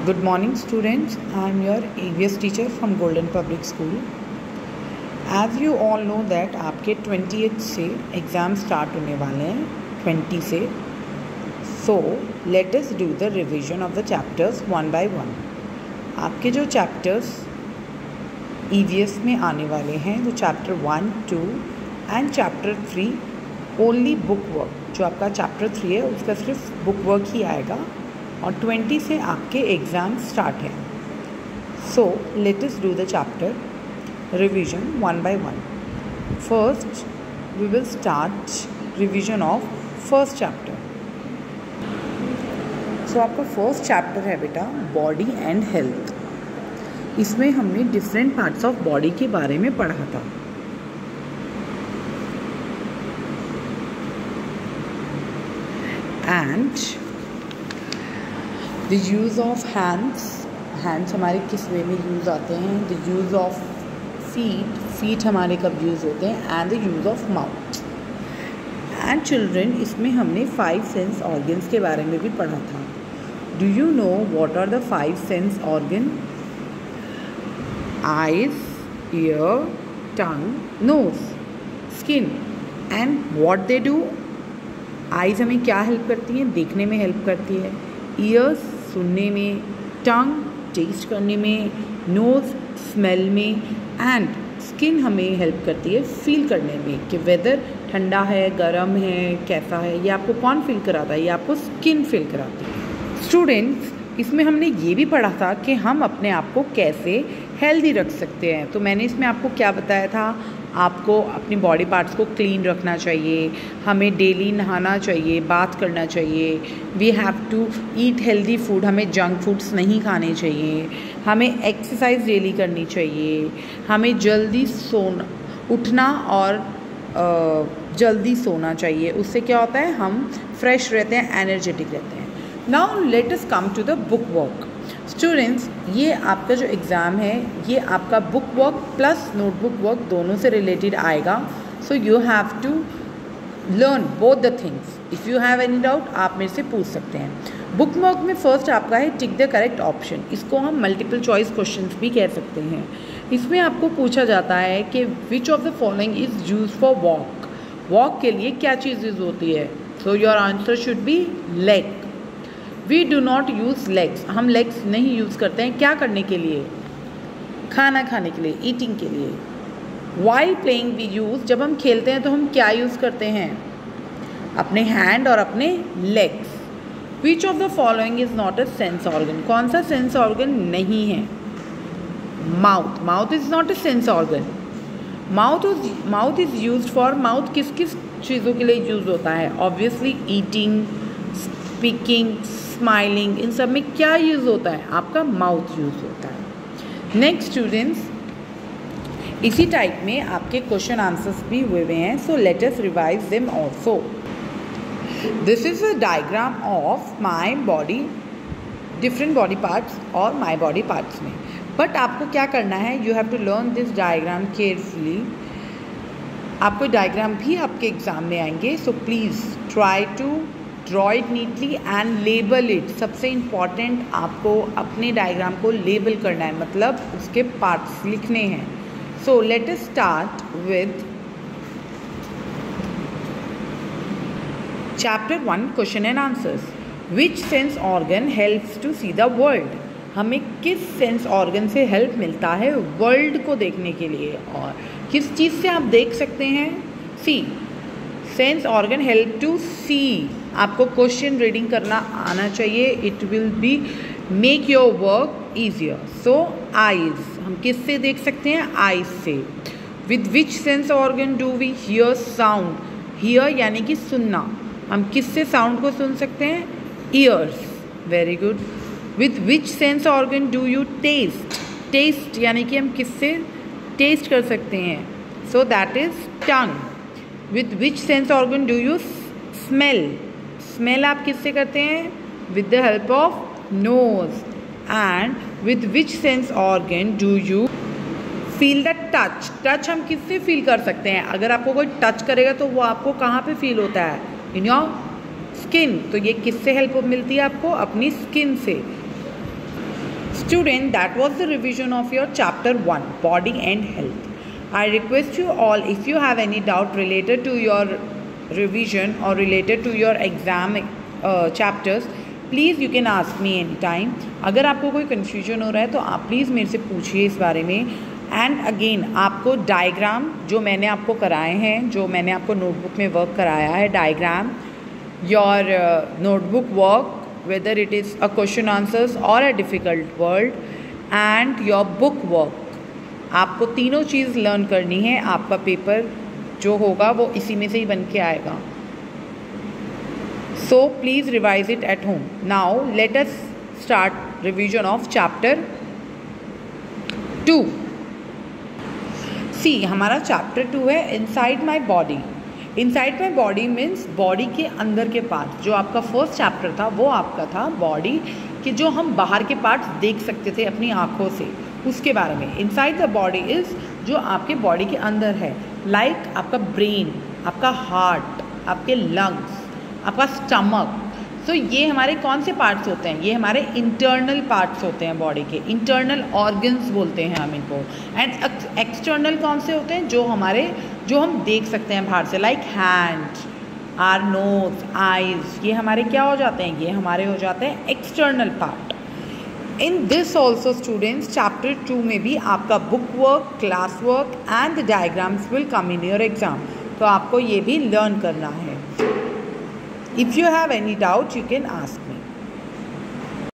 Good morning students, I am your EVS teacher from Golden Public School. As you all know that आपके 20th से exam start होने वाले हैं 20 से. So let us do the revision of the chapters one by one. आपके जो chapters EVS में आने वाले हैं वो chapter 1, 2 and chapter 3 only book work. जो आपका चैप्टर 3 है उसका सिर्फ बुक वर्क ही आएगा और 20 से आपके एग्ज़ाम स्टार्ट हैं. So let us do the chapter revision one by one. First we will start revision of first chapter. So आपका फर्स्ट चैप्टर है बेटा बॉडी एंड हेल्थ. इसमें हमने डिफरेंट पार्ट्स ऑफ बॉडी के बारे में पढ़ा था. And the use of hands हमारे किस वे में यूज़ आते हैं. द यूज़ ऑफ फीट हमारे कब यूज़ होते हैं. And the use of mouth and children. इसमें हमने 5 सेंस ऑर्गन्स के बारे में भी पढ़ा था. Do you know what are the 5 sense organ? Eyes, ear, tongue, nose, skin. And what they do? Eyes हमें क्या हेल्प करती हैं? देखने में हेल्प करती है. ईयर्स सुनने में, टंग टेस्ट करने में, नोज़ स्मेल में एंड स्किन हमें हेल्प करती है फील करने में कि वेदर ठंडा है, गर्म है, कैसा है. ये आपको कौन फील कराता है? ये आपको स्किन फील कराती है. स्टूडेंट्स इसमें हमने ये भी पढ़ा था कि हम अपने आप को कैसे हेल्दी रख सकते हैं. तो मैंने इसमें आपको क्या बताया था? आपको अपनी बॉडी पार्ट्स को क्लीन रखना चाहिए, हमें डेली नहाना चाहिए, बात करना चाहिए. We have to eat healthy food. हमें जंक फूड्स नहीं खाने चाहिए. हमें एक्सरसाइज डेली करनी चाहिए. हमें जल्दी उठना और जल्दी सोना चाहिए. उससे क्या होता है? हम फ्रेश रहते हैं, एनर्जेटिक रहते हैं. Now let us come to the book work. Students ये आपका जो एग्ज़ाम है ये आपका book work plus notebook work दोनों से रिलेटेड आएगा. So you have to learn both the things. If you have any doubt आप मेरे से पूछ सकते हैं. बुक वर्क में फर्स्ट आपका है टिक द करेक्ट ऑप्शन. इसको हम मल्टीपल चॉइस क्वेश्चंस भी कह सकते हैं. इसमें आपको पूछा जाता है कि which of the following is use for walk. Walk के लिए क्या चीज़ यूज होती है? So your answer should be leg. We do not use legs. हम लेग्स नहीं यूज़ करते हैं. क्या करने के लिए? खाना खाने के लिए, ईटिंग के लिए. While playing we use. जब हम खेलते हैं तो हम क्या यूज़ करते हैं? अपने हैंड और अपने legs. Which of the following is not a sense organ. कौन सा सेंस ऑर्गन नहीं है? Mouth. Mouth is not a sense organ. Mouth is use for. Mouth किस किस चीज़ों के लिए यूज़ होता है? Obviously eating, speaking, smiling. इन सब में क्या यूज़ होता है? आपका माउथ यूज़ होता है. नेक्स्ट स्टूडेंट्स इसी टाइप में आपके क्वेश्चन आंसर्स भी हुए हैं. So let us revise them also. This is a diagram of my body, different body parts और माई बॉडी पार्ट्स में. बट आपको क्या करना है? You have to learn this diagram carefully. आपको डायग्राम भी आपके एग्ज़ाम में आएंगे. So please try to draw it neatly and label it. सबसे इम्पॉर्टेंट आपको अपने डायग्राम को लेबल करना है, मतलब उसके पार्ट्स लिखने हैं. So let us start with chapter 1 question and answers. Which sense organ helps to see the world. हमें किस सेंस ऑर्गन से हेल्प मिलता है वर्ल्ड को देखने के लिए? और किस चीज़ से आप देख सकते हैं? See. Sense organ help to see. आपको क्वेश्चन रीडिंग करना आना चाहिए. It will be make your work easier. So eyes. हम किस से देख सकते हैं? आइज़ से. With which sense organ do we hear sound. Hear यानी कि सुनना. हम किस से साउंड को सुन सकते हैं? Ears. Very good. With which sense organ do you taste. Taste यानी कि हम किस से टेस्ट कर सकते हैं? So that is tongue. With which sense organ do you smell. Smell आप किससे करते हैं? With the help of nose. And with which sense organ do you feel the touch. Touch हम किससे फील कर सकते हैं? अगर आपको कोई टच करेगा तो वो आपको कहाँ पे फील होता है? In your skin. तो ये किससे हेल्प मिलती है आपको? अपनी स्किन से. Student, that was the revision of your chapter 1, body and health. I request you all, if you have any doubt related to your revision or related to your exam chapters, please you can ask me any time. अगर आपको कोई confusion हो रहा है तो आप please मेरे से पूछिए इस बारे में. एंड अगेन आपको डायग्राम जो मैंने आपको कराए हैं, जो मैंने आपको नोटबुक में वर्क कराया है, diagram, your notebook work, whether it is a question answers or a difficult word, and your book work, आपको तीनों चीज़ लर्न करनी है. आपका पेपर जो होगा वो इसी में से ही बन के आएगा. So please revise it at home. Now let us start revision of chapter 2. See, हमारा chapter 2 है inside my body. Inside my body means body के अंदर के पार्ट. जो आपका फर्स्ट चैप्टर था वो आपका था बॉडी के जो हम बाहर के पार्ट्स देख सकते थे अपनी आँखों से, उसके बारे में. इनसाइड द बॉडी इज़ जो आपके बॉडी के अंदर है, लाइक आपका ब्रेन, आपका हार्ट, आपके लंग्स, आपका स्टमक. सो ये हमारे कौन से पार्ट्स होते हैं? ये हमारे इंटरनल पार्ट्स होते हैं बॉडी के, इंटरनल ऑर्गन्स बोलते हैं हम इनको. एंड एक्सटर्नल कौन से होते हैं? जो हम देख सकते हैं बाहर से, like hand, are knows, eyes. ये हमारे क्या हो जाते हैं? ये हमारे हो जाते हैं external part. In this also students, chapter 2 में भी आपका book work, class work and the diagrams will come in your exam. तो आपको ये भी लर्न करना है. If you have any doubt, you can ask.